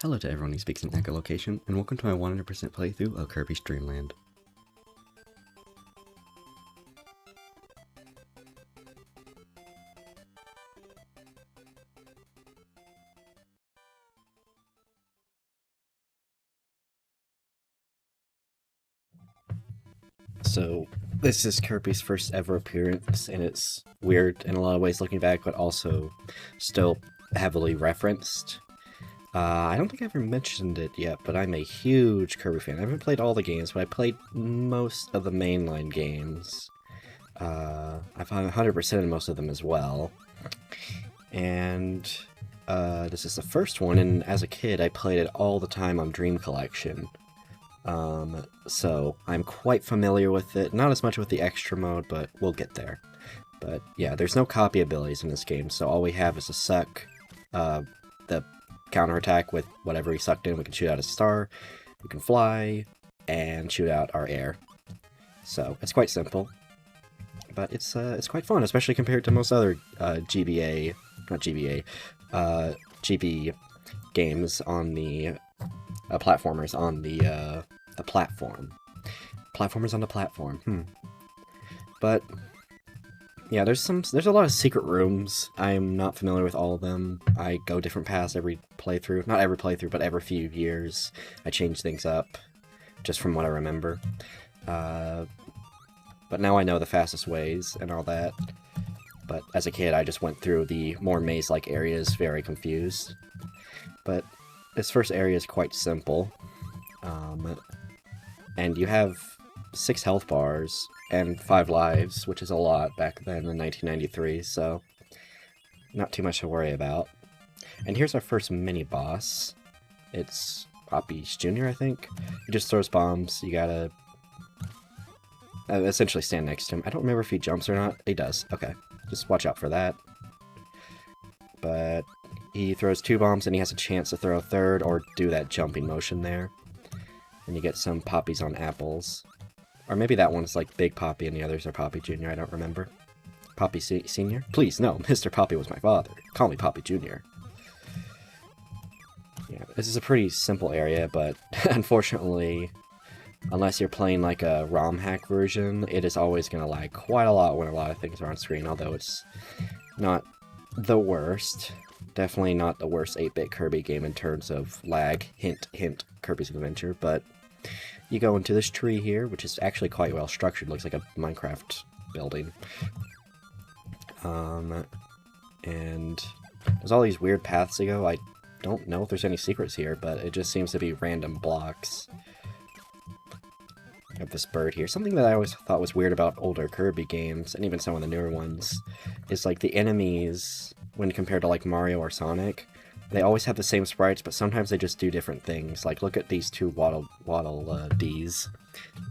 Hello to everyone who speaks in echolocation, and welcome to my 100% playthrough of Kirby's Dreamland. So, this is Kirby's first ever appearance, and it's weird in a lot of ways looking back, but also still heavily referenced. I don't think I ever mentioned it yet, but I'm a huge Kirby fan. I haven't played all the games, but I played most of the mainline games. I've 100% in most of them as well. And this is the first one, and as a kid I played it all the time on Dream Collection. So I'm quite familiar with it. Not as much with the extra mode, but we'll get there. But yeah, there's no copy abilities in this game, so all we have is a suck, the counterattack with whatever he sucked in. We can shoot out a star, we can fly, and shoot out our air. So it's quite simple, but it's quite fun, especially compared to most other GB games on the platformers on the platform. Platformers on the platform. But yeah, there's a lot of secret rooms. I'm not familiar with all of them. I go different paths every playthrough. Not every playthrough, but every few years. I change things up, just from what I remember. But now I know the fastest ways and all that. But as a kid, I just went through the more maze-like areas very confused. But this first area is quite simple. And you have 6 health bars and 5 lives, which is a lot back then in 1993, so not too much to worry about. And here's our first mini-boss. It's Poppy's Jr., I think. He just throws bombs. You gotta essentially stand next to him. I don't remember if he jumps or not. He does. Okay. Just watch out for that. But he throws 2 bombs and he has a chance to throw a third or do that jumping motion there. And you get some poppies on apples. Or maybe that one's like Big Poppy and the others are Poppy Jr., I don't remember. Poppy Sr.? Please, no, Mr. Poppy was my father. Call me Poppy Jr. Yeah, this is a pretty simple area, but unfortunately, unless you're playing like a ROM hack version, it is always going to lag quite a lot when a lot of things are on screen, although it's not the worst. Definitely not the worst 8-bit Kirby game in terms of lag. Hint, hint, Kirby's Adventure, but you go into this tree here, which is actually quite well structured. Looks like a Minecraft building. And there's all these weird paths to go. I don't know if there's any secrets here, but it just seems to be random blocks. I have this bird here. Something that I always thought was weird about older Kirby games, and even some of the newer ones, is like the enemies, when compared to like Mario or Sonic, they always have the same sprites, but sometimes they just do different things. Like, look at these 2 Waddle Dees.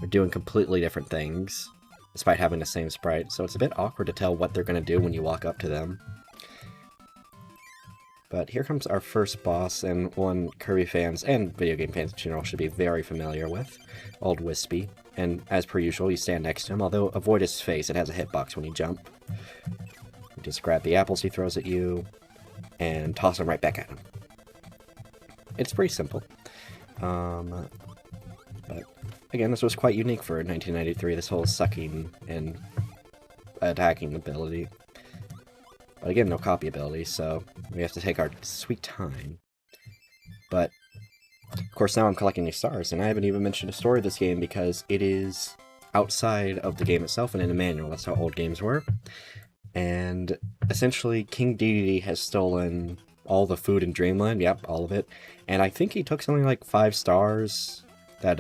They're doing completely different things, despite having the same sprite, so it's a bit awkward to tell what they're going to do when you walk up to them. But here comes our first boss, and one Kirby fans, and video game fans in general, should be very familiar with. Old Wispy. And as per usual, you stand next to him, although avoid his face, it has a hitbox when you jump. You just grab the apples he throws at you, and toss them right back at him. It's pretty simple. But again, this was quite unique for 1993, this whole sucking and attacking ability. But again, no copy ability, so we have to take our sweet time. But, of course, now I'm collecting these stars, and I haven't even mentioned the story of this game because it is outside of the game itself and in a manual. That's how old games were. And essentially, King Dedede has stolen all the food in Dreamland. Yep, all of it. And I think he took something like 5 stars that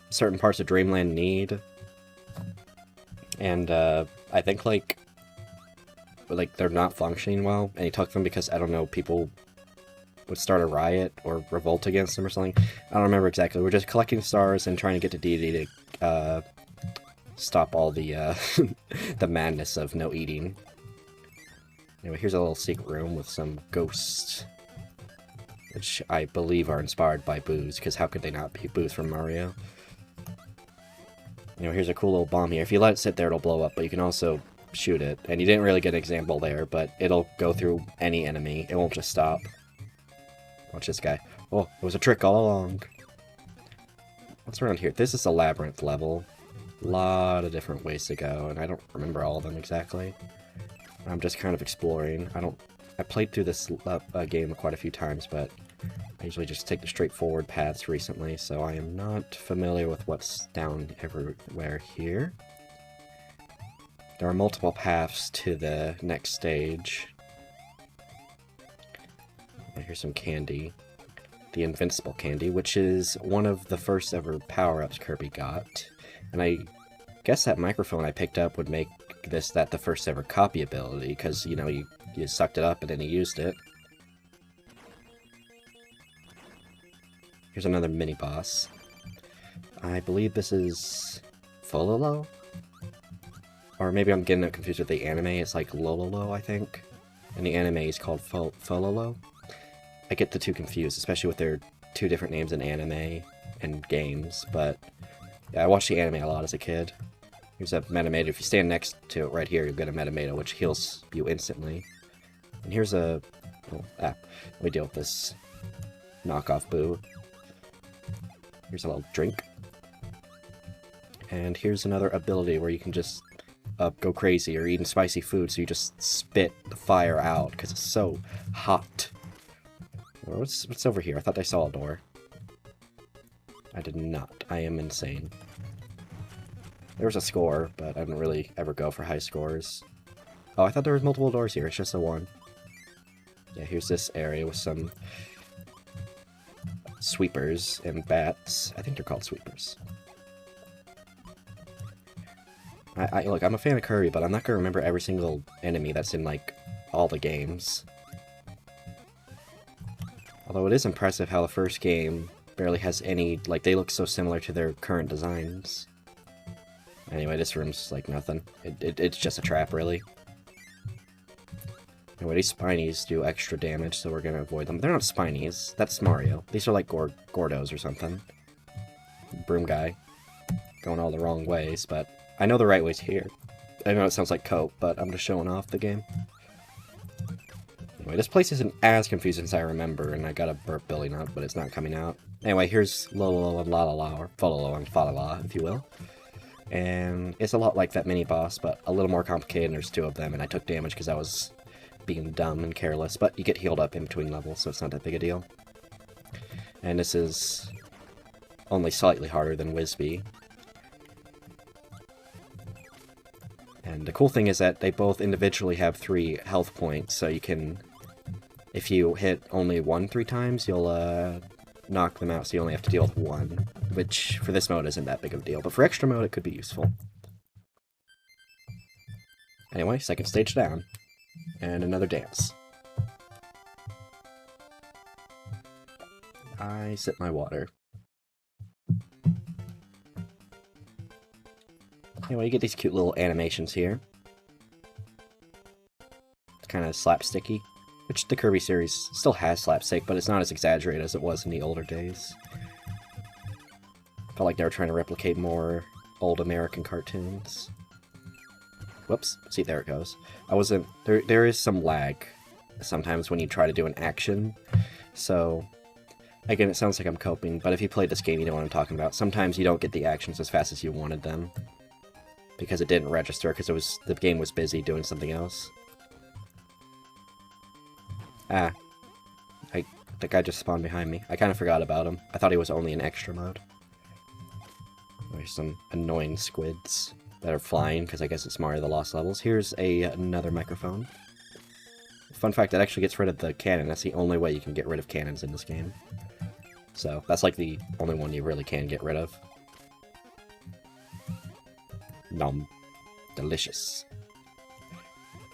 certain parts of Dreamland need. And I think like they're not functioning well. And he took them because, I don't know, people would start a riot or revolt against them or something. I don't remember exactly. We're just collecting stars and trying to get to Dedede to stop all the the madness of no eating. Anyway, here's a little secret room with some ghosts, which I believe are inspired by Boo's, because how could they not be Boo's from Mario? You know, here's a cool little bomb here. If you let it sit there, it'll blow up, but you can also shoot it. And you didn't really get an example there, but it'll go through any enemy. It won't just stop. Watch this guy. Oh, it was a trick all along. What's around here? This is a labyrinth level. A lot of different ways to go, and I don't remember all of them exactly. I'm just kind of exploring. I played through this game quite a few times, but I usually just take the straightforward paths recently, so I am not familiar with what's down everywhere here. There are multiple paths to the next stage. Here's some candy. The Invincible Candy, which is one of the first ever power-ups Kirby got. And I guess that microphone I picked up would make that the first ever copy ability, because, you know, you sucked it up and then you used it. Here's another mini-boss. I believe this is Fololo? Or maybe I'm getting it confused with the anime. It's like Lololo, I think. And the anime is called Fololo. I get the two confused, especially with their two different names in anime and games. But yeah, I watched the anime a lot as a kid. Here's a Metamato. If you stand next to it right here, you'll get a Metamato, which heals you instantly. And here's a... Oh, let me deal with this knockoff Boo. Here's a little drink. And here's another ability where you can just go crazy. You're eating spicy food, so you just spit the fire out because it's so hot. What's over here? I thought I saw a door. I did not. I am insane. There was a score, but I didn't really ever go for high scores. Oh, I thought there was multiple doors here. It's just a one. Yeah, here's this area with some sweepers and bats. I think they're called sweepers. Look, I'm a fan of Kirby, but I'm not gonna remember every single enemy that's in, like, all the games. Although it is impressive how the first game barely has any, like, they look so similar to their current designs. Anyway, this room's like nothing. It's just a trap, really. Anyway, these Spinies do extra damage, so we're gonna avoid them. They're not Spinies. That's Mario. These are like Gordos or something. Broom guy. Going all the wrong ways, but I know the right way's here. I know it sounds like cope, but I'm just showing off the game. Anyway, this place isn't as confusing as I remember, and I got a burp building up, but it's not coming out. Anyway, here's Lolo and La-La-La, or Fololo and Fa-La-La, if you will. And it's a lot like that mini-boss, but a little more complicated, and there's two of them, and I took damage because I was being dumb and careless, but you get healed up in between levels, so it's not that big a deal. And this is only slightly harder than Wisby. And the cool thing is that they both individually have 3 health points, so you can, if you hit only 1 3 times, you'll knock them out, so you only have to deal with 1, which for this mode isn't that big of a deal, but for extra mode it could be useful. Anyway, second stage down, and another dance. I sip my water. Anyway, you get these cute little animations here. It's kind of slapsticky, which the Kirby series still has slapstick, but it's not as exaggerated as it was in the older days. Felt like they were trying to replicate more old American cartoons. Whoops. See, there it goes. I wasn't... There is some lag sometimes when you try to do an action, so... Again, it sounds like I'm coping, but if you played this game, you know what I'm talking about. Sometimes you don't get the actions as fast as you wanted them. Because it didn't register, because the game was busy doing something else. Ah. The guy just spawned behind me. I kind of forgot about him. I thought he was only in extra mode. There's some annoying squids that are flying, because I guess it's Mario the Lost Levels. Here's another microphone. Fun fact, that actually gets rid of the cannon. That's the only way you can get rid of cannons in this game. So, that's like the only one you really can get rid of. Nom. Delicious.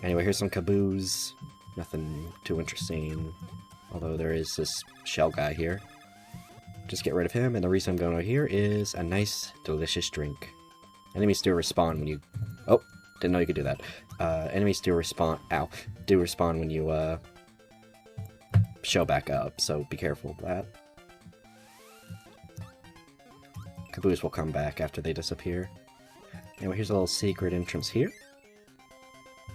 Anyway, here's some caboose. Nothing too interesting. Although there is this shell guy here. Just get rid of him, and the reason I'm going over here is a nice, delicious drink. Enemies do respawn when you... Oh, didn't know you could do that. Enemies do respawn... Ow. Do respawn when you, show back up, so be careful of that. Caboose will come back after they disappear. Anyway, here's a little secret entrance here.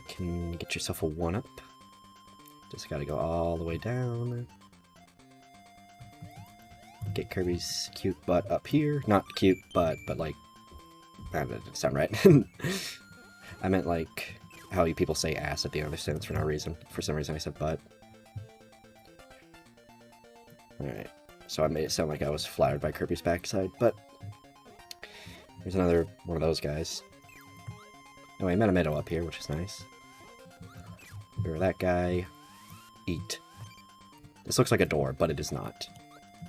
Can you get yourself a 1-up? Just gotta go all the way down. get Kirby's cute butt up here. Not cute butt, but like... That didn't sound right. I meant like how you people say ass at the end of a sentence for no reason. For some reason I said butt. Alright, so I made it sound like I was flattered by Kirby's backside, but... Here's another one of those guys. Anyway, I met a Meadow up here, which is nice. Here, that guy. Eat. This looks like a door, but it is not.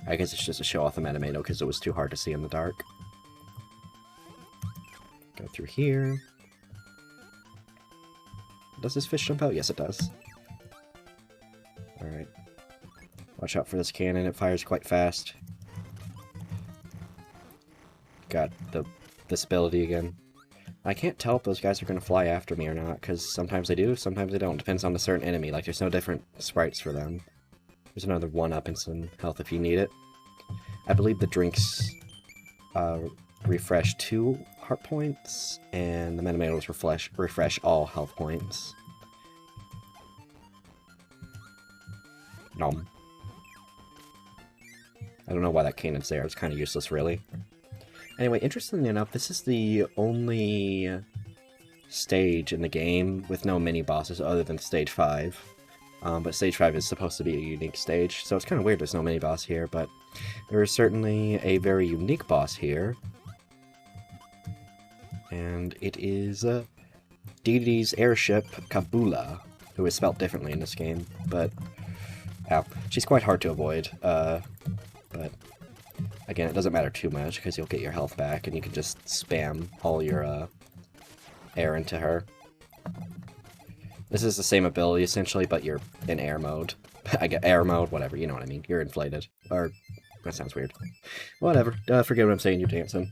I guess it's just to show off the Metamato because it was too hard to see in the dark. Go through here. Does this fish jump out? Yes, it does. Alright. Watch out for this cannon, it fires quite fast. Got this ability again. I can't tell if those guys are going to fly after me or not, because sometimes they do, sometimes they don't. Depends on the certain enemy, like there's no different sprites for them. There's another 1-up and some health if you need it. I believe the drinks refresh 2 heart points, and the Metamatos refresh all health points. Nom. I don't know why that cannon's there, it's kind of useless really. Anyway, interestingly enough, this is the only stage in the game with no mini-bosses other than Stage 5. But Stage 5 is supposed to be a unique stage, so it's kind of weird there's no mini-boss here, but there is certainly a very unique boss here. And it is Didi's airship, Kabula, who is spelt differently in this game, but... Ow. She's quite hard to avoid, but... Again, it doesn't matter too much, because you'll get your health back, and you can just spam all your air into her. This is the same ability, essentially, but you're in air mode. I get air mode, whatever, you know what I mean. You're inflated. Or, that sounds weird. Whatever. Forget what I'm saying, you're dancing.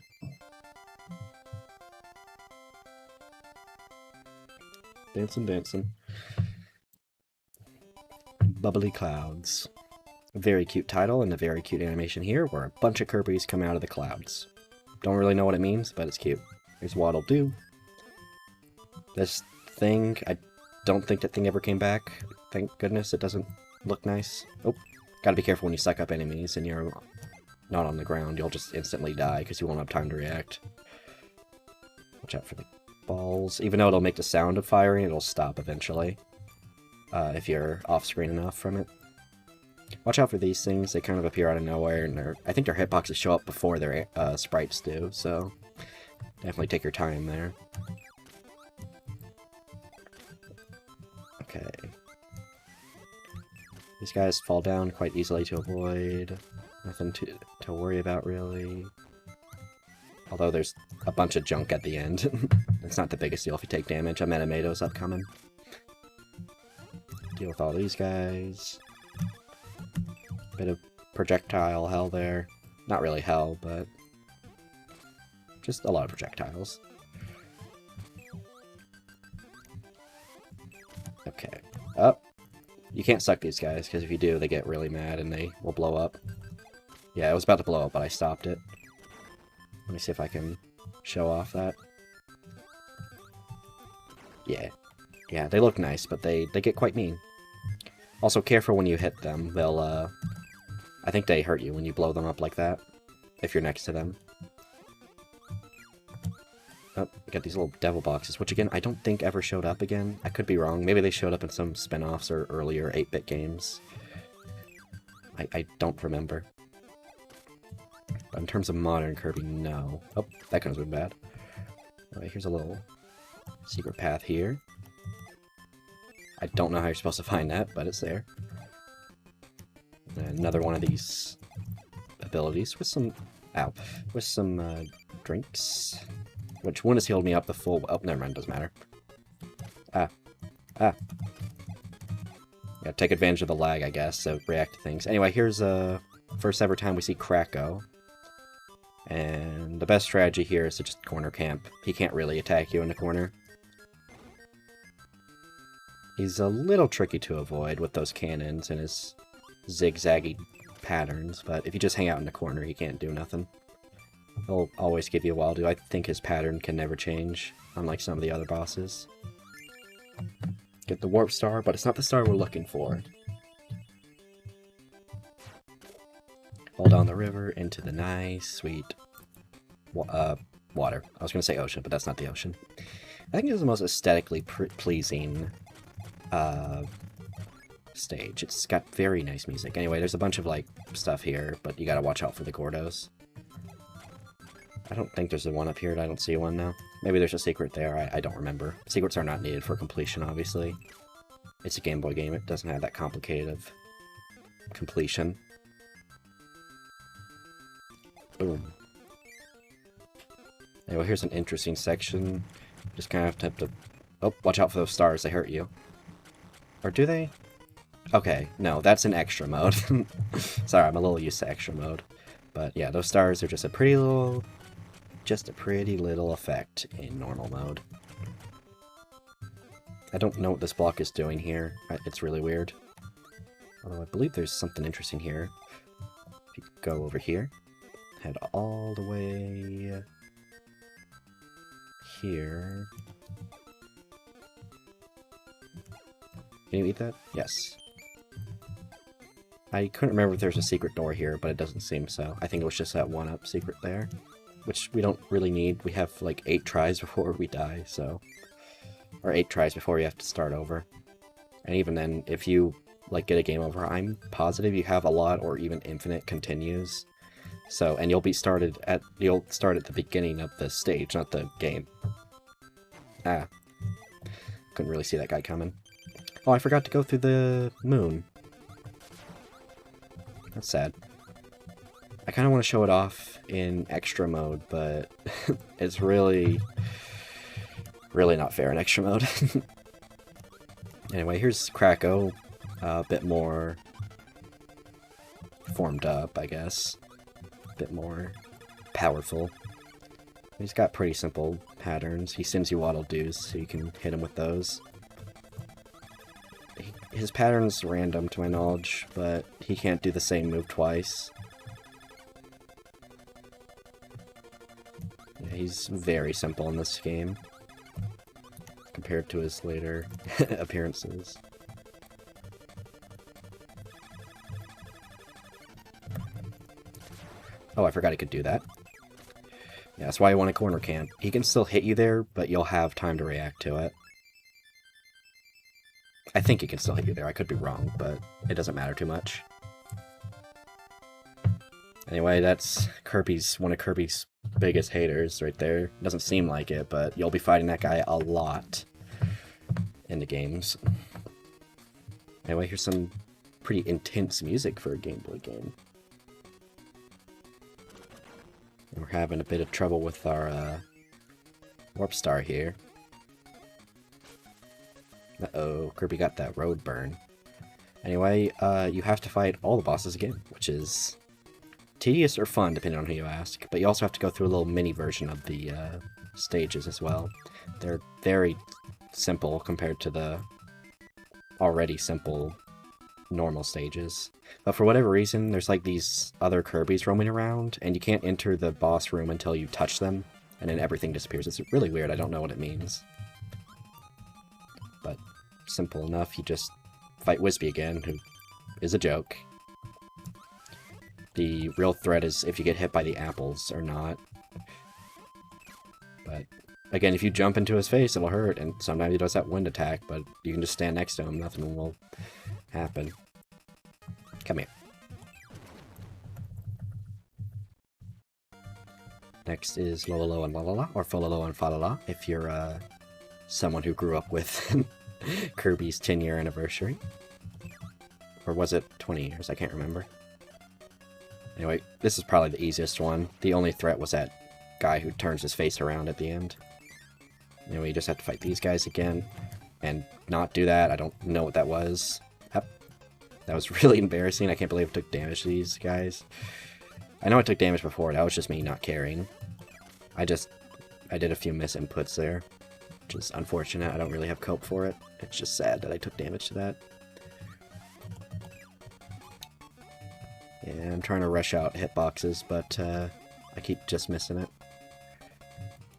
Dancing, dancing. Bubbly clouds. A very cute title and a very cute animation here, where a bunch of Kirbys come out of the clouds. Don't really know what it means, but it's cute. Here's Waddle Doo. This thing, I don't think that thing ever came back. Thank goodness, it doesn't look nice. Oh, gotta be careful when you suck up enemies and you're not on the ground. You'll just instantly die because you won't have time to react. Watch out for the balls. Even though it'll make the sound of firing, it'll stop eventually. If you're off-screen enough from it. Watch out for these things, they kind of appear out of nowhere, and I think their hitboxes show up before their sprites do, so definitely take your time there. Okay. These guys fall down quite easily to avoid. Nothing to worry about, really. Although there's a bunch of junk at the end. It's not the biggest deal if you take damage. A Metamato's upcoming. Deal with all these guys. Bit of projectile hell there. Not really hell, but just a lot of projectiles. Okay. Oh! You can't suck these guys, because if you do, they get really mad and they will blow up. Yeah, it was about to blow up, but I stopped it. Let me see if I can show off that. Yeah. Yeah, they look nice, but they get quite mean. Also, careful when you hit them. They'll, I think they hurt you when you blow them up like that, if you're next to them. Oh, we got these little devil boxes, which again, I don't think ever showed up again. I could be wrong. Maybe they showed up in some spin-offs or earlier 8-bit games. I don't remember. But in terms of modern Kirby, no. Oh, that could have been bad. Alright, here's a little secret path here. I don't know how you're supposed to find that, but it's there. And another one of these abilities with some... Ow. With some, drinks. Which one has healed me up the full... Oh, never mind, doesn't matter. Ah. Ah. Yeah, take advantage of the lag, I guess, so react to things. Anyway, here's, first ever time we see Kracko. And the best strategy here is to just corner camp. He can't really attack you in the corner. He's a little tricky to avoid with those cannons and his zigzaggy patterns, but if you just hang out in the corner, he can't do nothing. He'll always give you a while to. I think his pattern can never change, unlike some of the other bosses. Get the warp star, but it's not the star we're looking for. Fall down the river into the nice, sweet water. I was going to say ocean, but that's not the ocean. I think it's the most aesthetically pleasing stage. It's got very nice music. Anyway, there's a bunch of, like, stuff here, but you gotta watch out for the Gordos. I don't think there's a one up here. I don't see one now. Maybe there's a secret there. I don't remember. Secrets are not needed for completion, obviously. It's a Game Boy game. It doesn't have that complicated of completion. Boom. Anyway, here's an interesting section. Just kind of have to... Oh, watch out for those stars. They hurt you. Or do they? Okay, no, that's in extra mode. Sorry, I'm a little used to extra mode. But yeah, those stars are just a pretty little effect in normal mode. I don't know what this block is doing here. It's really weird. Although I believe there's something interesting here. If you go over here, head all the way here. Can you eat that? Yes. I couldn't remember if there's a secret door here, but it doesn't seem so. I think it was just that one-up secret there, which we don't really need. We have like 8 tries before we die, so... Or 8 tries before you have to start over. And even then, if you like get a game over, I'm positive you have a lot or even infinite continues. So, and you'll start at the beginning of the stage, not the game. Ah. Couldn't really see that guy coming. Oh, I forgot to go through the moon. That's sad. I kind of want to show it off in extra mode, but it's really not fair in extra mode. Anyway, here's Krakow, a bit more formed up, I guess. A bit more powerful. He's got pretty simple patterns. He sends you waddle doos, so you can hit him with those. His pattern's random to my knowledge, but he can't do the same move twice. Yeah, he's very simple in this game, compared to his later appearances. Oh, I forgot he could do that. Yeah, that's why I want a corner camp. He can still hit you there, but you'll have time to react to it. I think he can still hit you there. I could be wrong, but it doesn't matter too much. Anyway, that's one of Kirby's biggest haters right there. Doesn't seem like it, but you'll be fighting that guy a lot in the games. Anyway, here's some pretty intense music for a Game Boy game. And we're having a bit of trouble with our Warp Star here. Uh-oh, Kirby got that road burn. Anyway, you have to fight all the bosses again, which is tedious or fun, depending on who you ask. But you also have to go through a little mini version of the stages as well. They're very simple compared to the already simple normal stages. But for whatever reason, there's like these other Kirbys roaming around, and you can't enter the boss room until you touch them, and then everything disappears. It's really weird, I don't know what it means. But simple enough, you just fight Wispy again, who is a joke. The real threat is if you get hit by the apples or not. But again, if you jump into his face, it'll hurt, and sometimes he does that wind attack, but you can just stand next to him, nothing will happen. Come here. Next is Lololo and Lalala, or Fololo and Falala, if you're someone who grew up with Kirby's 10-year anniversary. Or was it 20 years? I can't remember. Anyway, this is probably the easiest one. The only threat was that guy who turns his face around at the end. Anyway, you just have to fight these guys again, and not do that. I don't know what that was. Yep. That was really embarrassing. I can't believe I took damage to these guys. I know I took damage before. That was just me not caring. I did a few misinputs there, which is unfortunate. I don't really have cope for it. It's just sad that I took damage to that. Yeah, I'm trying to rush out hitboxes, but I keep just missing it.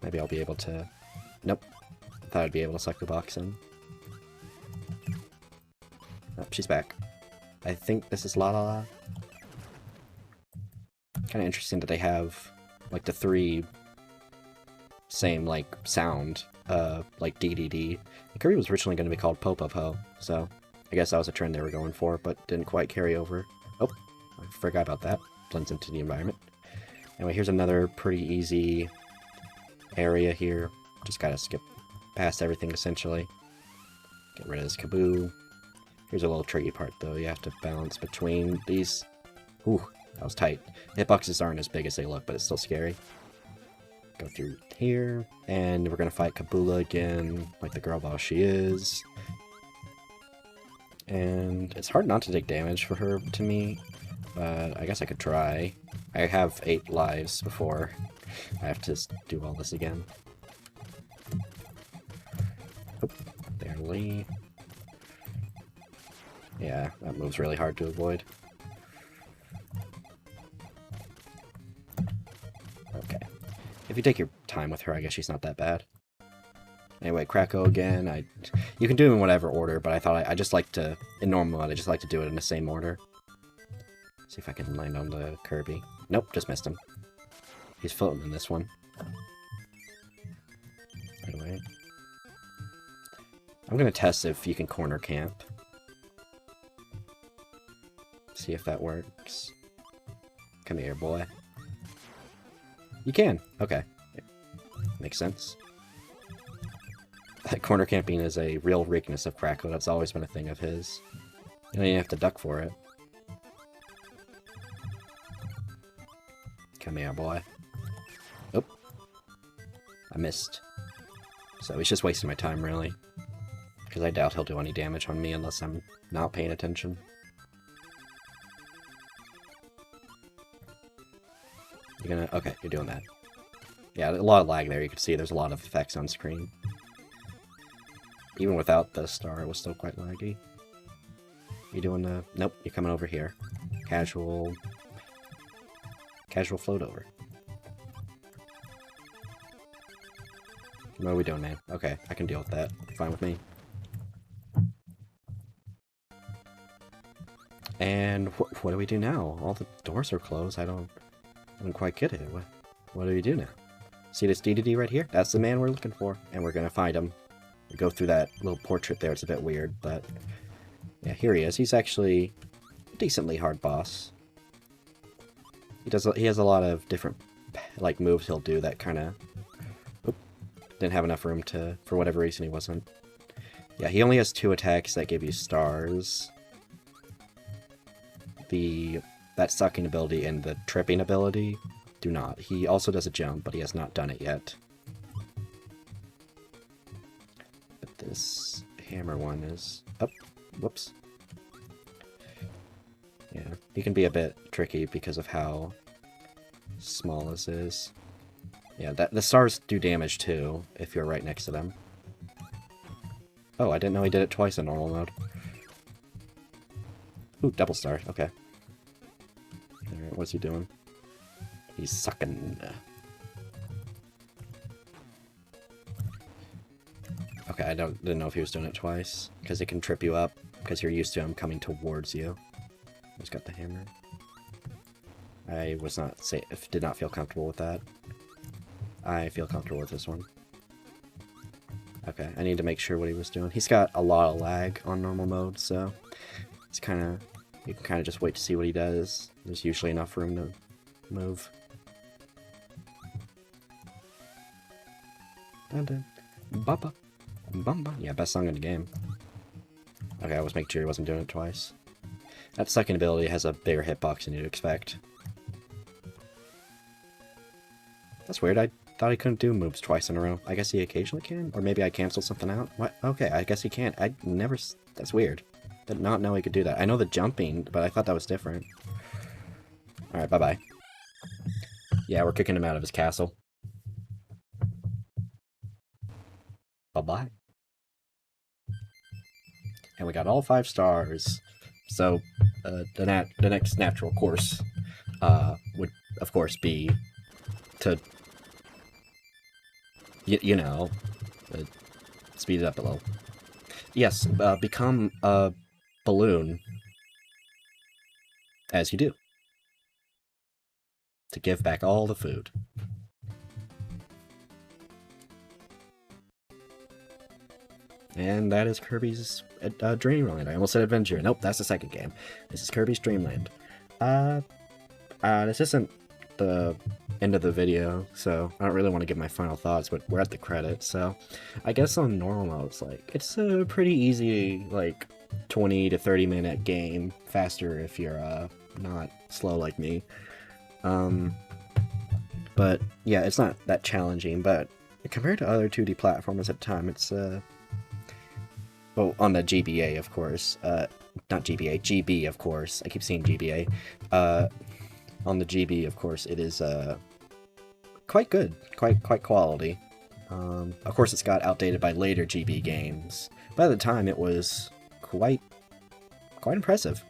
Maybe I'll be able to... Nope. I thought I'd be able to suck the box in. Oh, she's back. I think this is La La La. Kind of interesting that they have, like, the 3 same, like, sound, like DDD. Kirby was originally going to be called Popopo, so I guess that was a trend they were going for, but didn't quite carry over. Oh, I forgot about that. Blends into the environment. Anyway, here's another pretty easy area here. Just gotta skip past everything, essentially. Get rid of this Kaboo. Here's a little tricky part, though. You have to balance between these. Ooh, that was tight. Hitboxes aren't as big as they look, but it's still scary. Go through here, and we're gonna fight Kabula again, like the girl boss she is. And it's hard not to take damage for her, to me, but I guess I could try. I have 8 lives before I have to do all this again. Oh, barely. Yeah, that move's really hard to avoid. Okay. If you take your time with her, I guess she's not that bad. Anyway, Kracko again. You can do it in whatever order, but I thought I just like to, in normal mode, I just like to do it in the same order. See if I can land on the Kirby. Nope, just missed him. He's floating in this one. Right away. I'm gonna test if you can corner camp. See if that works. Come here, boy. You can! Okay. Makes sense. Corner camping is a real weakness of Kracko. That's always been a thing of his. You don't even have to duck for it. Come here, boy. Oh. I missed. So he's just wasting my time, really. Because I doubt he'll do any damage on me unless I'm not paying attention. You're gonna... Okay, you're doing that. Yeah, a lot of lag there. You can see there's a lot of effects on screen. Even without the star, it was still quite laggy. You doing the... Nope, you're coming over here. Casual float over. What are we doing, man? Okay, I can deal with that. Fine with me. And what do we do now? All the doors are closed. I don't quite get it. What do we do now? See this DDD right here? That's the man we're looking for, and we're gonna find him. We go through that little portrait there. It's a bit weird, but yeah, here he is. He's actually a decently hard boss. He has a lot of different like moves he'll do that kind of didn't have enough room to, for whatever reason he wasn't. Yeah, he only has 2 attacks that give you stars. That sucking ability and the tripping ability do not. He also does a jump, but he has not done it yet. But this hammer one is... Oh, whoops. Yeah, he can be a bit tricky because of how small this is. Yeah, the stars do damage too, if you're right next to them. Oh, I didn't know he did it twice in normal mode. Ooh, double star, okay. Alright, what's he doing? He's sucking. Okay, I didn't know if he was doing it twice, because it can trip you up, because you're used to him coming towards you. He's got the hammer. I was not safe, did not feel comfortable with that. I feel comfortable with this one. Okay, I need to make sure what he was doing. He's got a lot of lag on normal mode, so it's kind of, you can kind of just wait to see what he does. There's usually enough room to move. Dun dun. Bumba. Bumba. Yeah, best song in the game. Okay, I was making sure he wasn't doing it twice. That second ability has a bigger hitbox than you'd expect. That's weird, I thought he couldn't do moves twice in a row. I guess he occasionally can? Or maybe I canceled something out? What? Okay, I guess he can't. I never... That's weird. Did not know he could do that. I know the jumping, but I thought that was different. Alright, bye-bye. Yeah, we're kicking him out of his castle. Bye-bye. And we got all 5 stars. So, the next natural course would, of course, be to, you know, speed it up a little. Yes, become a balloon as you do. to give back all the food. And that is Kirby's Dreamland. I almost said Adventure. Nope, that's the second game. This is Kirby's Dreamland. This isn't the end of the video, so I don't really want to give my final thoughts, but we're at the credits, so I guess on normal mode, it's a pretty easy, 20 to 30 minute game. Faster if you're, not slow like me. But, yeah, it's not that challenging, but compared to other 2D platformers at the time, it's, well, on the GBA, of course. Not GBA, GB, of course. I keep saying GBA. On the GB, of course, it is, quite good. Quite quality. Of course, it's got outdated by later GB games. But at the time, it was quite impressive.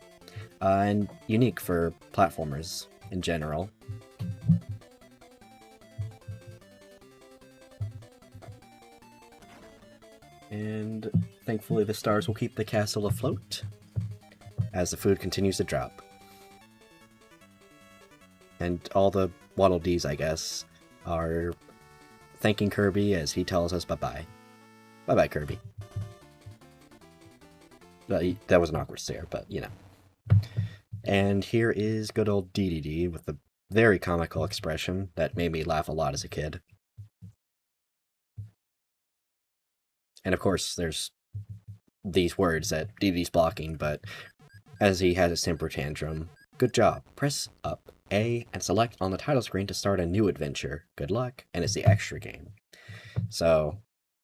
And unique for platformers in general. And thankfully the stars will keep the castle afloat as the food continues to drop. And all the Waddle Dees, I guess, are thanking Kirby as he tells us bye-bye. Bye-bye, Kirby. That was an awkward stare, but, you know. And here is good old DDD with a very comical expression that made me laugh a lot as a kid. And of course, there's these words that DDD's blocking, but as he has a temper tantrum, good job. Press up A and select on the title screen to start a new adventure. Good luck, and it's the extra game. So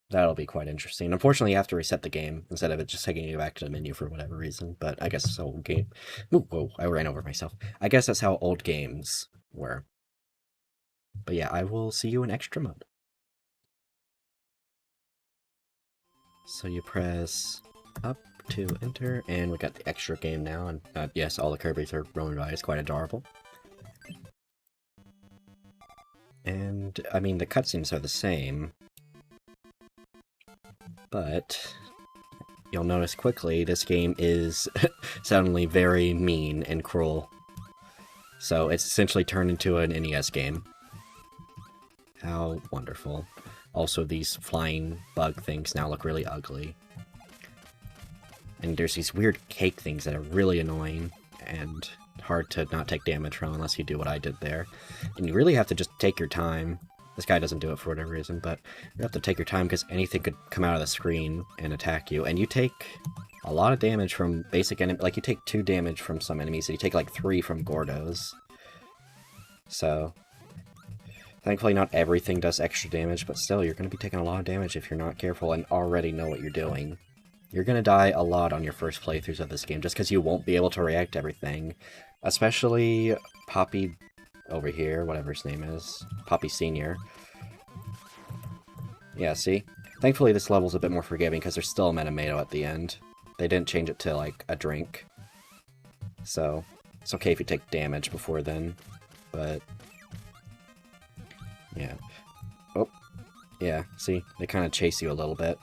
that'll be quite interesting. Unfortunately, you have to reset the game instead of it just taking you back to the menu for whatever reason, but I guess so game... Whoa, I ran over myself. I guess that's how old games were. But yeah, I will see you in extra mode. So you press up to enter, and we got the extra game now, and yes, all the Kirbys are roaming by. It's quite adorable. And, I mean, the cutscenes are the same, but you'll notice quickly this game is suddenly very mean and cruel. So it's essentially turned into an NES game. How wonderful. Also, these flying bug things now look really ugly. And there's these weird cake things that are really annoying and hard to not take damage from unless you do what I did there. And you really have to just take your time. This guy doesn't do it for whatever reason, but you have to take your time because anything could come out of the screen and attack you. And you take a lot of damage from basic enemies. Like, you take 2 damage from some enemies, and you take, 3 from Gordos. So... thankfully, not everything does extra damage, but still, you're going to be taking a lot of damage if you're not careful and already know what you're doing. You're going to die a lot on your first playthroughs of this game, just because you won't be able to react to everything. Especially Poppy over here, whatever his name is. Poppy Sr. Yeah, see? Thankfully, this level's a bit more forgiving, because there's still a Metamato at the end. They didn't change it to, a drink. So, it's okay if you take damage before then, but... yeah. Oh. Yeah, see? They kind of chase you a little bit.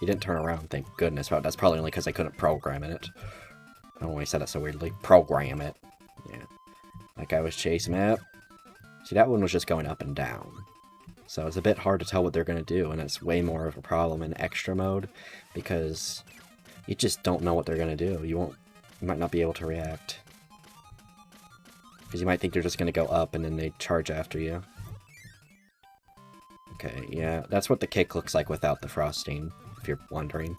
You didn't turn around, thank goodness. Well, that's probably only because I couldn't program it. I don't know why I said that so weirdly. Program it. Yeah. That guy was chasing it. See, that one was just going up and down. So it's a bit hard to tell what they're going to do, and it's way more of a problem in extra mode, because you just don't know what they're going to do. You might not be able to react. Because you might think they're just going to go up, and then they charge after you. Okay, yeah, that's what the cake looks like without the frosting, if you're wondering.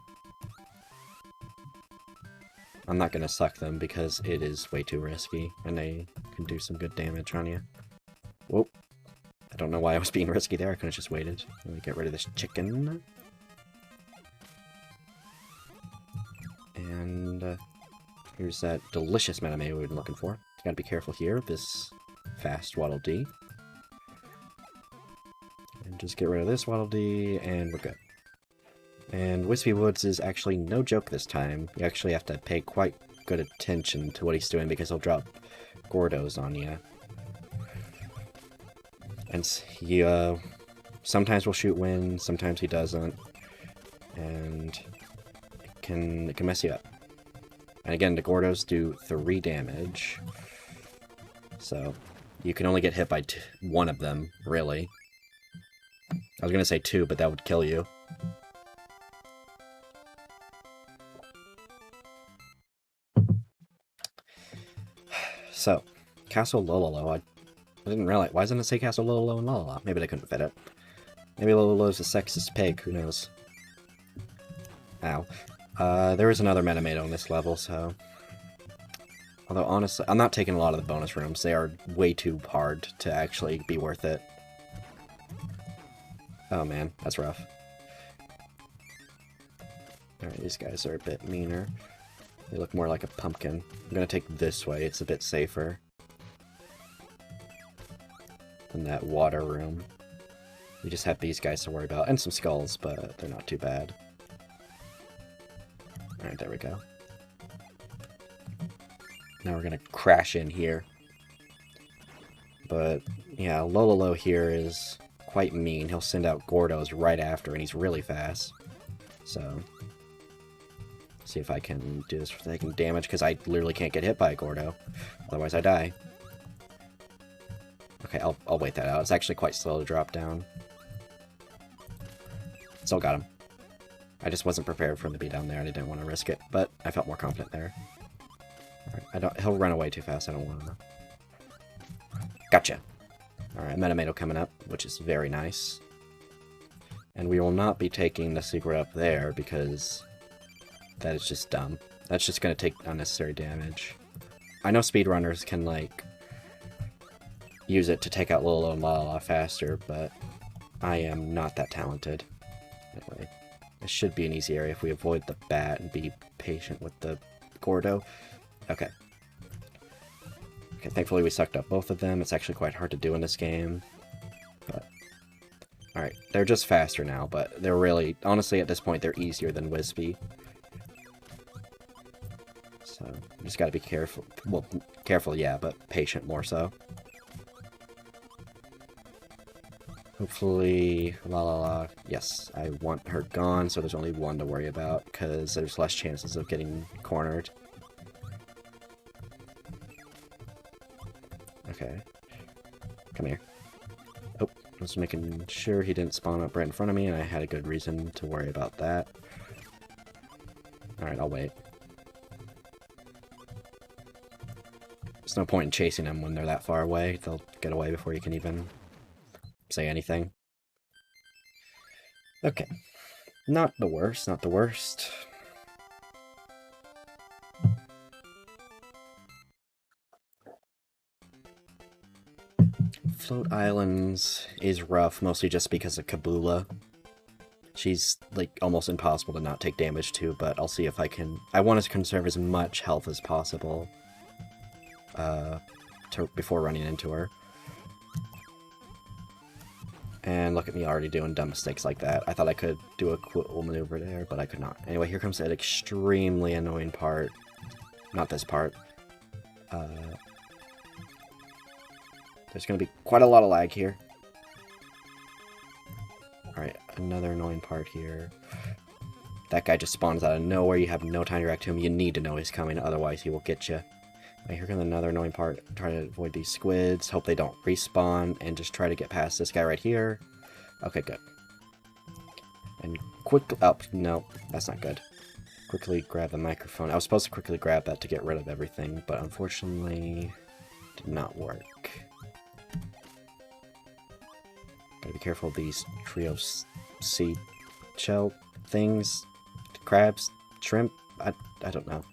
I'm not going to suck them because it is way too risky, and they can do some good damage on you. Whoop. I don't know why I was being risky there, I could have just waited. Let me get rid of this chicken. And here's that delicious Metamato we've been looking for. You gotta be careful here, this fast Waddle Dee. And just get rid of this Waddle Dee, and we're good. And Wispy Woods is actually no joke this time. You actually have to pay quite good attention to what he's doing because he'll drop Gordos on you. And he sometimes will shoot wind, sometimes he doesn't. And it can mess you up. And again, the Gordos do 3 damage. So, You can only get hit by one of them, really. I was gonna say two, but that would kill you. So, Castle Lololo, I didn't realize. Why doesn't it say Castle Lololo and Lololo? Maybe they couldn't fit it. Maybe Lololo's a sexist pig, who knows? Ow. There is another Metamato on this level, so... Although, honestly, I'm not taking a lot of the bonus rooms. They are way too hard to actually be worth it. Oh man, that's rough. Alright, these guys are a bit meaner. They look more like a pumpkin. I'm gonna take this way, it's a bit safer than that water room. We just have these guys to worry about, and some skulls, but they're not too bad. Alright, there we go. Now we're gonna crash in here. But, yeah, Lololo here is quite mean. He'll send out Gordos right after, and he's really fast. So, see if I can do this for taking damage, because I literally can't get hit by a Gordo. Otherwise I die. Okay, I'll wait that out. It's actually quite slow to drop down. Still got him. I just wasn't prepared for him to be down there, and I didn't want to risk it, but I felt more confident there. Alright, he'll run away too fast, I don't want to... Gotcha! Alright, Metamato coming up, which is very nice. And we will not be taking the secret up there, because that is just dumb. That's just going to take unnecessary damage. I know speedrunners can, like, use it to take out Lolo and Lala faster, but I am not that talented. Anyway, this should be an easy area if we avoid the bat and be patient with the Gordo. Okay. Okay, thankfully we sucked up both of them. It's actually quite hard to do in this game. But alright, they're just faster now, but they're really... Honestly, at this point, they're easier than Wispy. So, you just gotta be careful. Well, careful, yeah, but patient more so. Hopefully... La la la. Yes, I want her gone, so there's only one to worry about, because there's less chances of getting cornered. Okay. Come here. Oh, I was making sure he didn't spawn up right in front of me, and I had a good reason to worry about that. Alright, I'll wait. There's no point in chasing them when they're that far away. They'll get away before you can even say anything. Okay. Not the worst, not the worst. Float Islands is rough, mostly just because of Kabula. She's, like, almost impossible to not take damage to, but I'll see if I can... I want to conserve as much health as possible before running into her. And look at me already doing dumb mistakes like that. I thought I could do a cool maneuver there, but I could not. Anyway, here comes that extremely annoying part. Not this part. There's going to be quite a lot of lag here. Alright, another annoying part here. That guy just spawns out of nowhere. You have no time to react to him. You need to know he's coming, otherwise he will get you. Right, here comes another annoying part. Try to avoid these squids. Hope they don't respawn. And just try to get past this guy right here. Okay, good. And quickly... Oh, no. That's not good. Quickly grab the microphone. I was supposed to quickly grab that to get rid of everything, but unfortunately did not work. Gotta be careful of these trio sea shell things. Crabs? Shrimp? I don't know.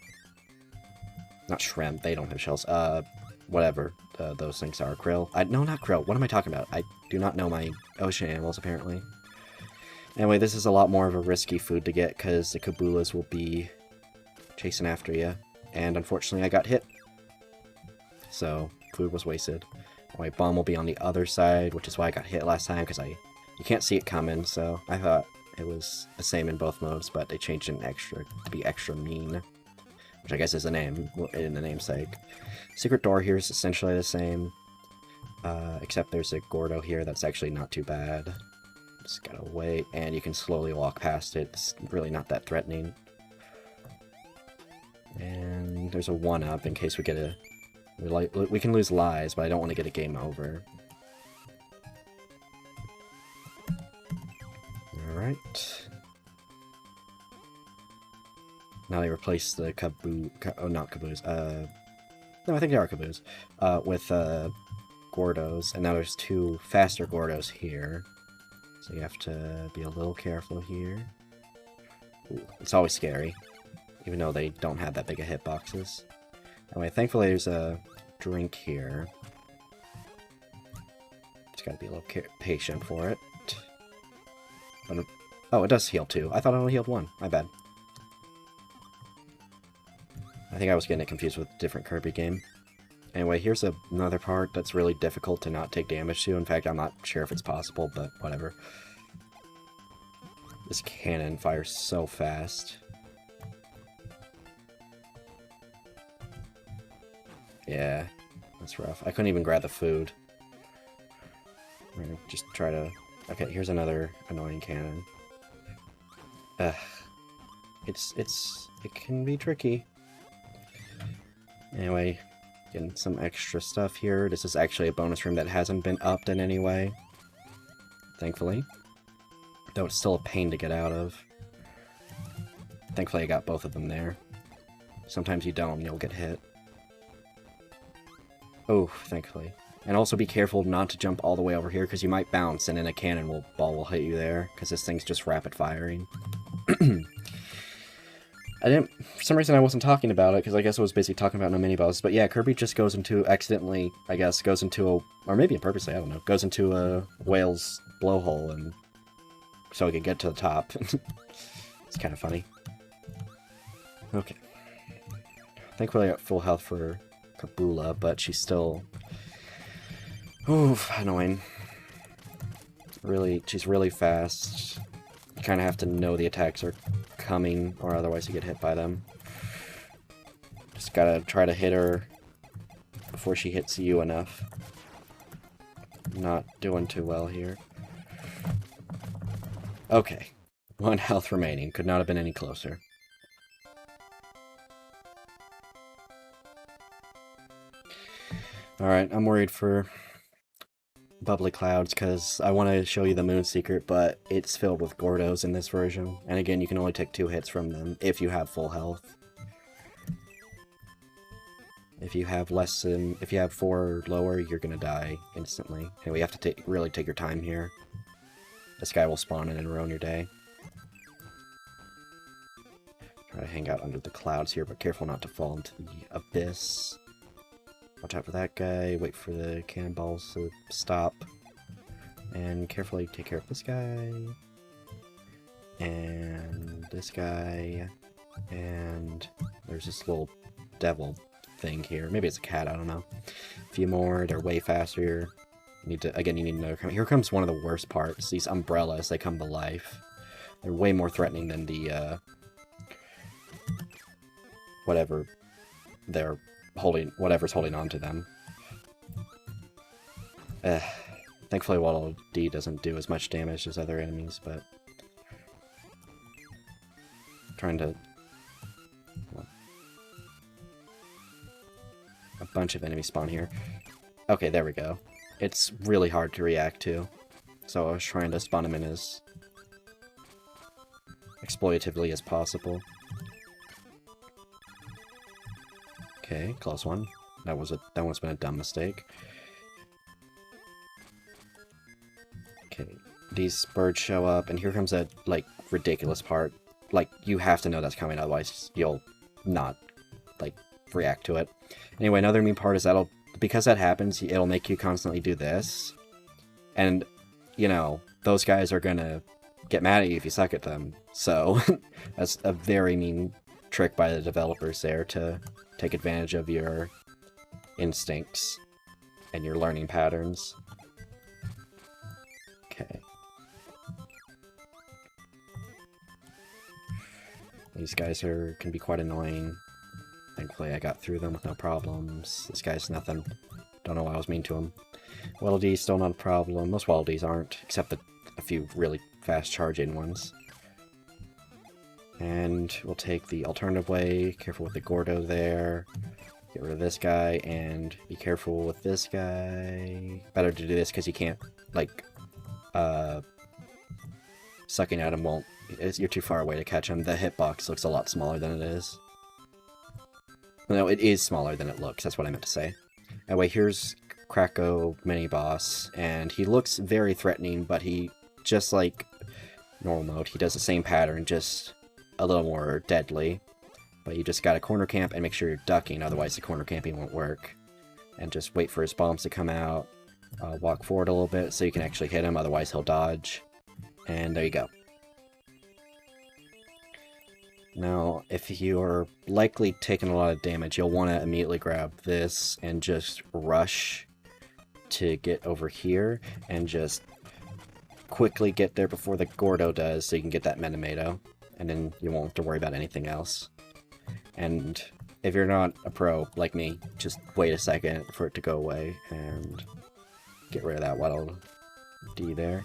Not shrimp, they don't have shells. Whatever those things are. Krill? No, not krill. What am I talking about? I do not know my ocean animals, apparently. Anyway, this is a lot more of a risky food to get, because the Kabulas will be chasing after you. And unfortunately, I got hit. So, food was wasted. Anyway, bomb will be on the other side, which is why I got hit last time, because you can't see it coming, so I thought it was the same in both modes, but they changed it to be extra mean. Which I guess is the name, in the namesake. Secret door here is essentially the same, except there's a Gordo here that's actually not too bad. Just gotta wait, and you can slowly walk past it. It's really not that threatening. And there's a 1-up in case we get a We can lose lives, but I don't want to get a game over. Alright. Now they replace the oh, not caboose. No, I think they are caboose. With Gordos, and now there's 2 faster Gordos here. So you have to be a little careful here. Ooh, it's always scary, even though they don't have that big of hitboxes. Anyway, thankfully there's a drink here. Just gotta be a little patient for it. But, oh, it does heal 2. I thought it only healed 1. My bad. I think I was getting it confused with a different Kirby game. Anyway, here's another part that's really difficult to not take damage to. In fact, I'm not sure if it's possible, but whatever. This cannon fires so fast. Yeah, that's rough. I couldn't even grab the food. I'm gonna just try to... Okay, here's another annoying cannon. Ugh. It can be tricky. Anyway, getting some extra stuff here. This is actually a bonus room that hasn't been upped in any way, thankfully. Though it's still a pain to get out of. Thankfully I got both of them there. Sometimes you don't and you'll get hit. Oh, thankfully. And also be careful not to jump all the way over here, because you might bounce and then a cannon ball will hit you there, because this thing's just rapid firing. For some reason I wasn't talking about it, because I guess I was basically talking about no mini-bosses, but yeah, Kirby just goes into, accidentally, I guess, goes into a, or maybe purposely, I don't know, goes into a whale's blowhole, and so he can get to the top. It's kind of funny. Okay. Thankfully I got full health for Kabula, but she's still... Oof, annoying. She's really fast. You kind of have to know the attacks are coming, or otherwise you get hit by them. Just gotta try to hit her before she hits you enough. Not doing too well here. Okay. 1 health remaining. Could not have been any closer. Alright, I'm worried for bubbly clouds, because I want to show you the moon secret, but it's filled with Gordos in this version. And again, you can only take 2 hits from them if you have full health. If you have if you have 4 or lower, you're gonna die instantly. Anyway, you have to really take your time here. This guy will spawn in and ruin your day. Try to hang out under the clouds here, but careful not to fall into the abyss. Watch out for that guy, wait for the cannonballs to stop, and carefully take care of this guy, and this guy, and there's this little devil thing here. Maybe it's a cat, I don't know. A few more, they're way faster. You need another... Here comes one of the worst parts. These umbrellas, they come to life. They're way more threatening than the, whatever they're holding, whatever's holding on to them. Thankfully Waddle Dee doesn't do as much damage as other enemies, but... Trying to... A bunch of enemies spawn here. Okay, there we go. It's really hard to react to, so I was trying to spawn them in as exploitatively as possible. Okay, close one. That one's been a dumb mistake. Okay, these birds show up, and here comes a, like, ridiculous part. Like, you have to know that's coming, otherwise you'll not, like, react to it. Anyway, another mean part is because that happens, it'll make you constantly do this. And, you know, those guys are gonna get mad at you if you suck at them. So, that's a very mean trick by the developers there to take advantage of your instincts and your learning patterns. Okay. These guys can be quite annoying. Thankfully I got through them with no problems. This guy's nothing. Don't know why I was mean to him. Waddle Dee's still not a problem. Most Waddle Dees aren't, except a few really fast charging ones. And we'll take the alternative way. Careful with the Gordo there. Get rid of this guy, and be careful with this guy. Better to do this because you can't, like, sucking at him won't... You're too far away to catch him. The hitbox looks a lot smaller than it is. No, it is smaller than it looks. That's what I meant to say. Anyway, here's Krako mini-boss, and he looks very threatening, but he, just like normal mode, he does the same pattern, just a little more deadly. But you just gotta corner camp and make sure you're ducking, otherwise the corner camping won't work. And just wait for his bombs to come out, walk forward a little bit so you can actually hit him, otherwise he'll dodge. And there you go. Now, if you're likely taking a lot of damage, you'll want to immediately grab this and just rush to get over here and just quickly get there before the Gordo does so you can get that Metamato, and then you won't have to worry about anything else. And if you're not a pro like me, just wait a second for it to go away and get rid of that Waddle D there.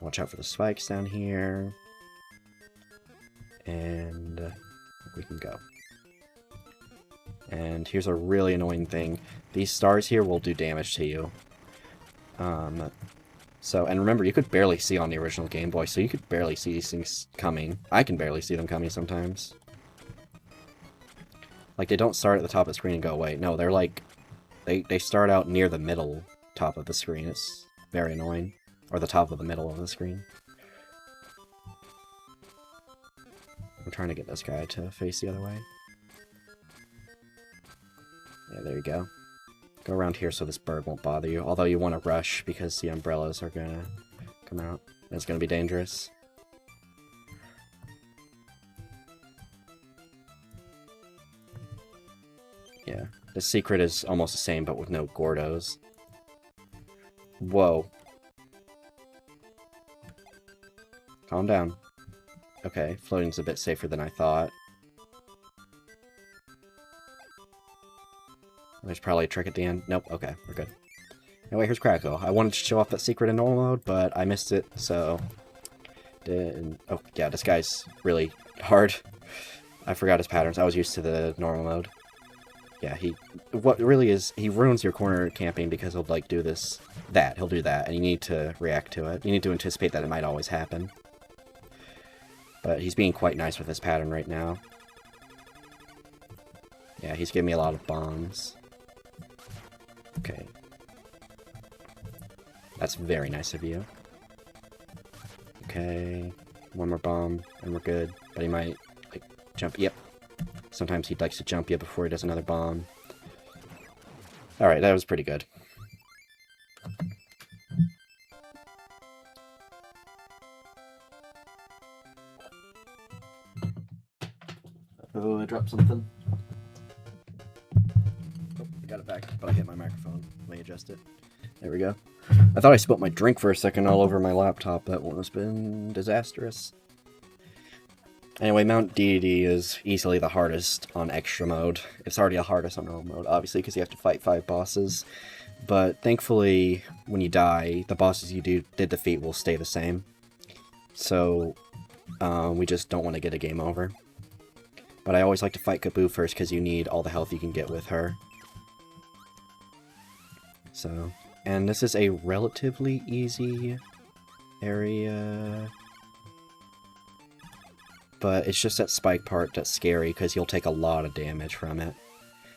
Watch out for the spikes down here. And we can go. And here's a really annoying thing. These stars here will do damage to you. And remember, you could barely see on the original Game Boy, so you could barely see these things coming. I can barely see them coming sometimes. Like, they don't start at the top of the screen and go away. No, they're like... They start out near the middle top of the screen. It's very annoying. Or the top of the middle of the screen. I'm trying to get this guy to face the other way. Yeah, there you go. Go around here so this bird won't bother you. Although you want to rush because the umbrellas are gonna come out. It's gonna be dangerous. Yeah, the secret is almost the same but with no Gordos. Whoa. Calm down. Okay, floating's a bit safer than I thought. There's probably a trick at the end. Nope, okay, we're good. Anyway, here's Krako. I wanted to show off that secret in normal mode, but I missed it, so... Oh, yeah, this guy's really hard. I forgot his patterns. I was used to the normal mode. Yeah, what really is, he ruins your corner camping because he'll, like, do that. He'll do that, and you need to react to it. You need to anticipate that it might always happen. But he's being quite nice with his pattern right now. Yeah, he's giving me a lot of bombs. Okay. That's very nice of you. Okay. One more bomb, and we're good. But he might, like, jump. Yep. Sometimes he likes to jump you before he does another bomb. Alright, that was pretty good. Oh, I dropped something. Oh, I got it back, but I hit my microphone. Let me adjust it. There we go. I thought I spilled my drink for a second all over my laptop. That would have been disastrous. Anyway, Mount DDD is easily the hardest on extra mode. It's already the hardest on normal mode, obviously, because you have to fight 5 bosses. But thankfully, when you die, the bosses you did defeat will stay the same. So, we just don't want to get a game over. But I always like to fight Kaboo first, because you need all the health you can get with her. So, and this is a relatively easy area... But it's just that spike part that's scary, because you'll take a lot of damage from it.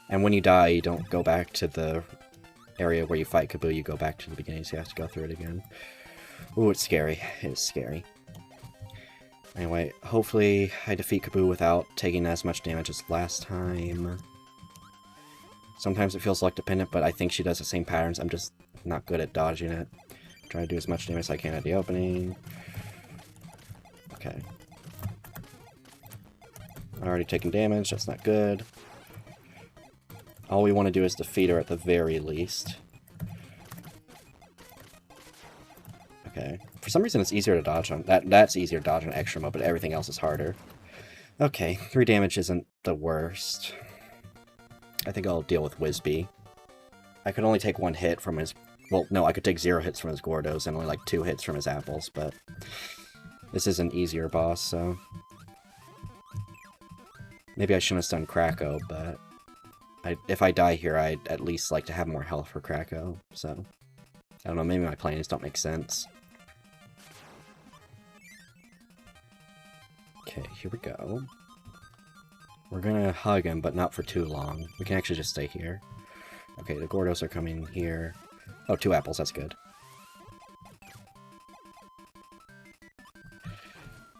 And when you die, you don't go back to the area where you fight Kaboo, you go back to the beginning, so you have to go through it again. Ooh, it's scary. It's scary. Anyway, hopefully I defeat Kaboo without taking as much damage as last time. Sometimes it feels luck dependent, but I think she does the same patterns. I'm just not good at dodging it. Try to do as much damage as I can at the opening. Okay. Already taking damage, that's not good. All we want to do is defeat her at the very least. Okay. For some reason it's easier to dodge on... That's easier to dodge on extra mode, but everything else is harder. Okay, 3 damage isn't the worst. I think I'll deal with Whizbee. I could only take 1 hit from his... Well, no, I could take 0 hits from his Gordos and only like 2 hits from his apples, but... This is an easier boss, so... Maybe I shouldn't have done Krako, but if I die here, I'd at least like to have more health for Krakow, so... I don't know, maybe my plans don't make sense. Okay, here we go. We're gonna hug him, but not for too long. We can actually just stay here. Okay, the Gordos are coming here. Oh, 2 apples, that's good.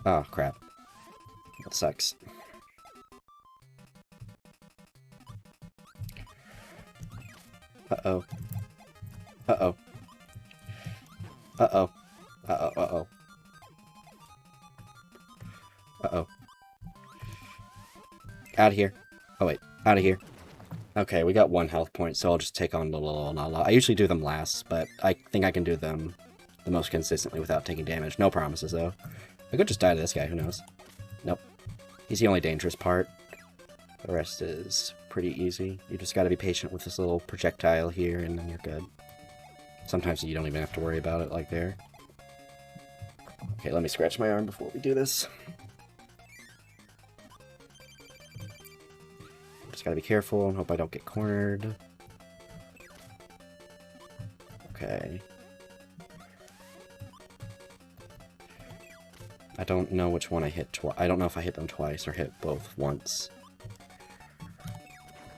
Oh, crap. That sucks. Uh-oh. Uh-oh. Uh-oh. Uh-oh, uh-oh. Uh-oh. Out of here. Oh, wait. Out of here. Okay, we got 1 health point, so I'll just take on Lala. I usually do them last, but I think I can do them the most consistently without taking damage. No promises, though. I could just die to this guy, who knows? Nope. He's the only dangerous part. The rest is pretty easy. You just gotta be patient with this little projectile here, and then you're good. Sometimes you don't even have to worry about it, like there. Okay, let me scratch my arm before we do this. Just gotta be careful and hope I don't get cornered. Okay. I don't know which one I hit twice. I don't know if I hit them twice or hit both once.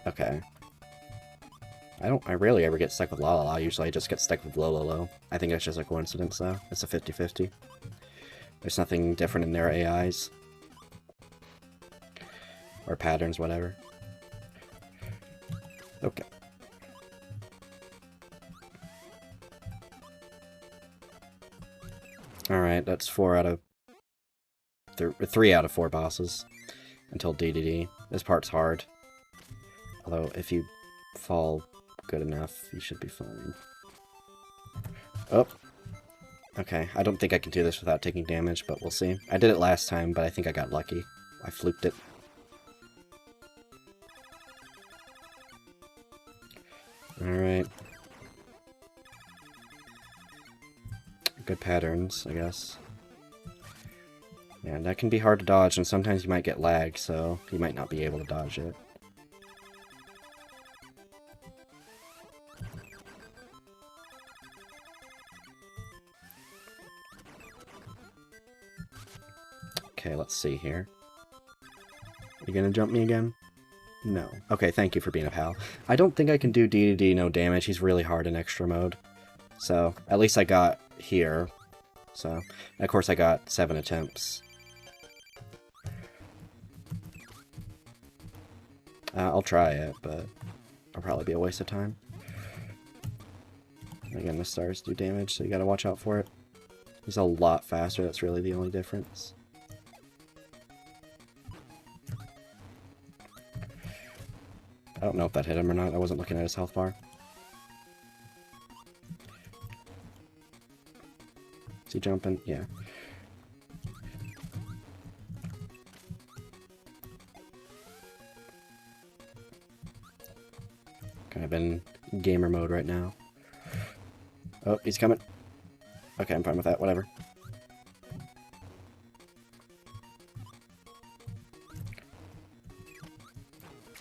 Okay. I rarely ever get stuck with La. Usually I just get stuck with Lolo. I think that's just a coincidence, though. It's a 50-50. There's nothing different in their AIs. Or patterns, whatever. Okay. Alright, that's 3 out of 4 bosses. Until DDD. This part's hard. Although, if you fall good enough, you should be fine. Oh. Okay, I don't think I can do this without taking damage, but we'll see. I did it last time, but I think I got lucky. I fluked it. Alright. Good patterns, I guess. Yeah, that can be hard to dodge, and sometimes you might get lag, so you might not be able to dodge it. Okay, let's see here. Are you gonna jump me again? No. Okay, thank you for being a pal. I don't think I can do DDD no damage. He's really hard in extra mode. So, at least I got here. So, and of course I got 7 attempts. I'll try it, but it'll probably be a waste of time. Again, the stars do damage, so you gotta watch out for it. He's a lot faster, that's really the only difference. I don't know if that hit him or not, I wasn't looking at his health bar. Is he jumping? Yeah. Kind of in gamer mode right now. Oh, he's coming. Okay, I'm fine with that, whatever.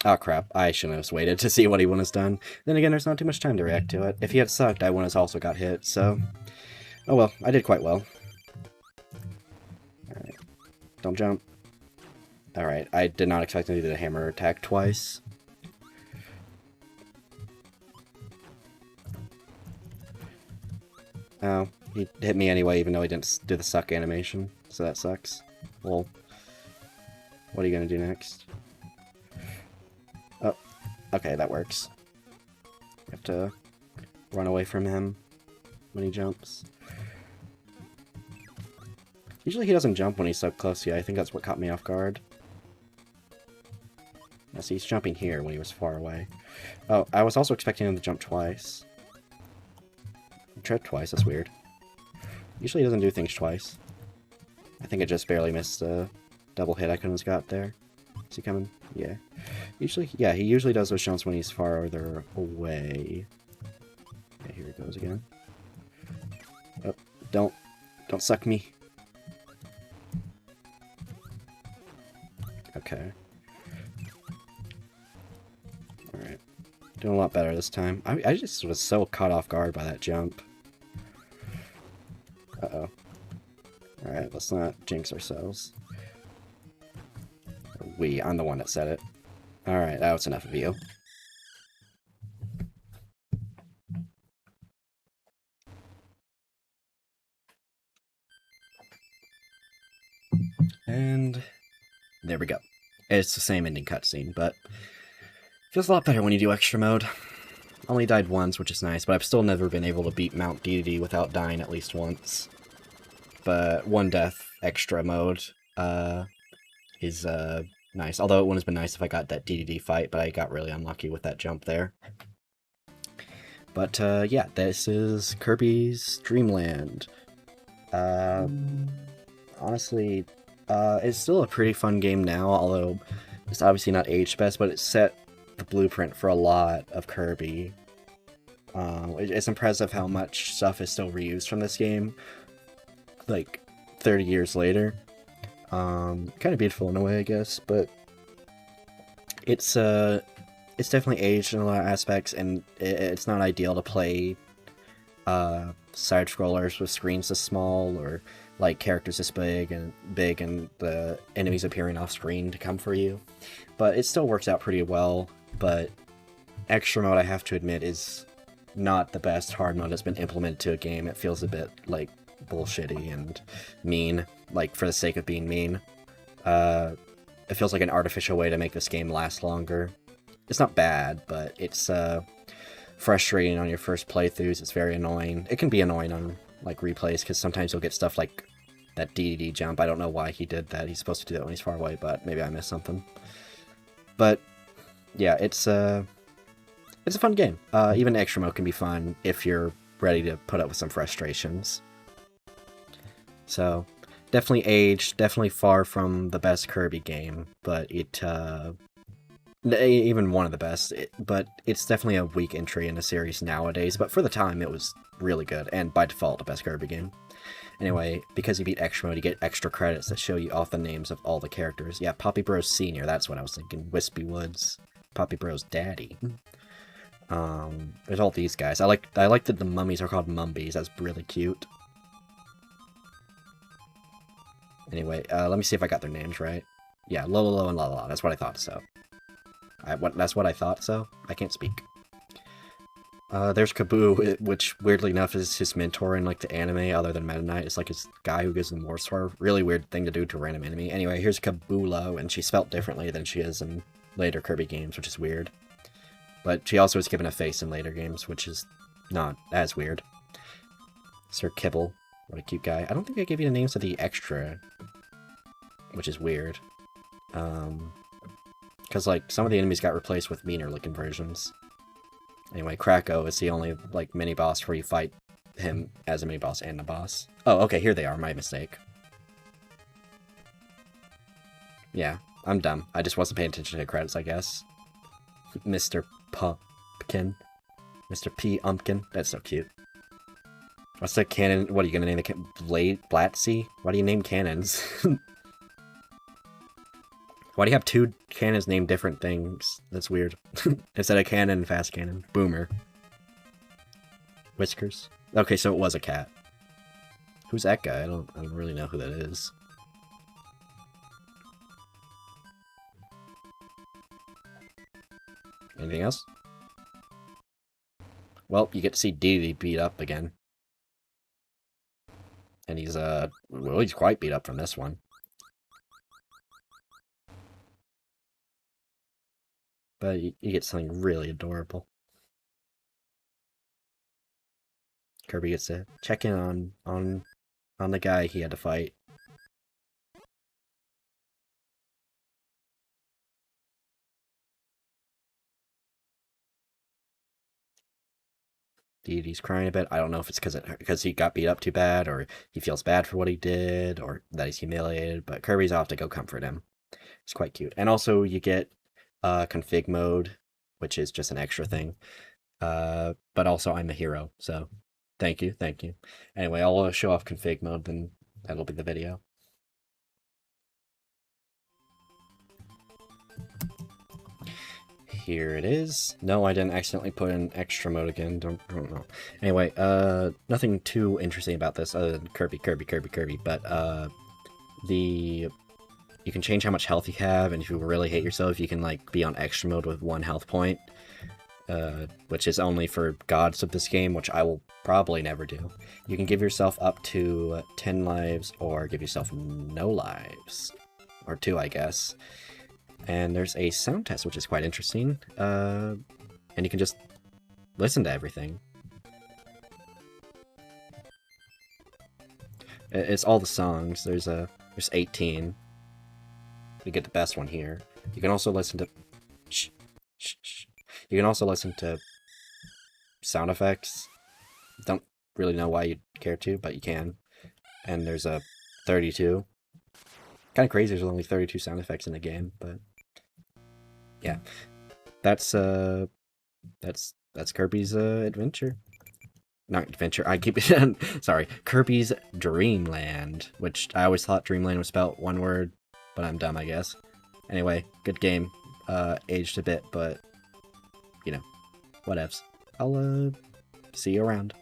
Oh crap, I shouldn't have waited to see what he would have done. Then again, there's not too much time to react to it. If he had sucked, I wouldn't have also got hit, so... Oh well, I did quite well. Alright. Don't jump. Alright, I did not expect him to do the hammer attack twice. Oh, he hit me anyway, even though he didn't do the suck animation, so that sucks. Well, what are you gonna do next? Oh, okay, that works. You have to run away from him when he jumps. Usually he doesn't jump when he's so close to you. I think that's what caught me off guard. Now see, he's jumping here when he was far away. Oh, I was also expecting him to jump twice. He tried twice, that's weird. Usually he doesn't do things twice. I think it just barely missed a double hit I couldn't have got there. Is he coming? Yeah. Usually, yeah, he usually does those jumps when he's farther away. Okay, here he goes again. Oh, don't suck me. Okay. Alright. Doing a lot better this time. I just was so caught off guard by that jump. Uh-oh. Alright, let's not jinx ourselves. I'm the one that said it. Alright, that was enough of you. And there we go. It's the same ending cutscene, but feels a lot better when you do extra mode. Only died once, which is nice, but I've still never been able to beat Mount DDD without dying at least once. But one death extra mode is nice. Although it wouldn't have been nice if I got that DDD fight, but I got really unlucky with that jump there. But yeah, this is Kirby's Dreamland. Honestly, it's still a pretty fun game now, although it's obviously not aged best, but it set the blueprint for a lot of Kirby. It's impressive how much stuff is still reused from this game, like 30 years later. Kind of beautiful in a way, I guess, but it's definitely aged in a lot of aspects, and it's not ideal to play side scrollers with screens this small, or like characters this big and the enemies appearing off screen to come for you. But it still works out pretty well. But extra mode, I have to admit, is not the best hard mode that's been implemented to a game. It feels a bit like bullshitty and mean, like for the sake of being mean. It feels like an artificial way to make this game last longer. It's not bad, but it's frustrating on your first playthroughs. It's very annoying. It can be annoying on like replays, because sometimes you'll get stuff like that DDD jump. I don't know why he did that. He's supposed to do that when he's far away, but maybe I missed something. But yeah, it's a fun game. Even extra mode can be fun if you're ready to put up with some frustrations. So definitely aged, definitely far from the best Kirby game, but it even one of the best, but it's definitely a weak entry in the series nowadays, but for the time it was really good, and by default the best Kirby game. Anyway, because you beat extra mode, you get extra credits that show you off the names of all the characters. Yeah, Poppy Bros Sr., that's what I was thinking. Wispy Woods. Poppy Bros Daddy. There's all these guys. I like that the mummies are called Mumbies. That's really cute. Anyway, let me see if I got their names right. Yeah, Lolo and Lala. That's what I thought so. That's what I thought so? I can't speak. There's Kaboo, which weirdly enough is his mentor in like the anime other than Meta Knight. It's like his guy who gives him more sort of really weird thing to do to a random enemy. Anyway, here's Kabulo, and she's spelt differently than she is in later Kirby games, which is weird. But she also is given a face in later games, which is not as weird. Sir Kibble, what a cute guy. I don't think I gave you the names of the extra, which is weird. Because like some of the enemies got replaced with meaner looking versions. Anyway, Krako is the only like mini boss where you fight him as a mini boss and a boss. Oh, okay, here they are. My mistake. Yeah, I'm dumb. I just wasn't paying attention to credits, I guess. Mr. Pumpkin. Mr. P. Umpkin. That's so cute. What's the cannon? What are you gonna name the Blade Blatzy? Why do you name cannons? Why do you have two cannons named different things? That's weird. Instead of cannon and fast cannon. Boomer. Whiskers. Okay, so it was a cat. Who's that guy? I don't really know who that is. Anything else? Well, you get to see DD beat up again. And he's, well, he's quite beat up from this one. But you get something really adorable. Kirby gets to check in on the guy he had to fight. He's crying a bit. I don't know if it's because he got beat up too bad, or he feels bad for what he did, or that he's humiliated, but Kirby's off to go comfort him. It's quite cute. And also you get config mode, which is just an extra thing. But also I'm a hero, so thank you. Anyway, I'll show off config mode, then that'll be the video. here it is. No, I didn't accidentally put in extra mode again. Don't know. Anyway, nothing too interesting about this other than Kirby. But, you can change how much health you have, and if you really hate yourself, you can, like, be on extra mode with 1 health point. Which is only for gods of this game, which I will probably never do. You can give yourself up to 10 lives, or give yourself no lives. Or 2, I guess. And there's a sound test, which is quite interesting. And you can just listen to everything. It's all the songs. There's 18. We get the best one here. You can also listen to... Shh. You can also listen to sound effects. Don't really know why you'd care to, but you can. And there's a 32. Kind of crazy, there's only 32 sound effects in the game, but yeah. That's Kirby's adventure. Not adventure, I keep it sorry. Kirby's Dreamland, which I always thought Dreamland was spelled one word, but I'm dumb, I guess. Anyway, good game. Aged a bit, but you know, whatevs. I'll see you around.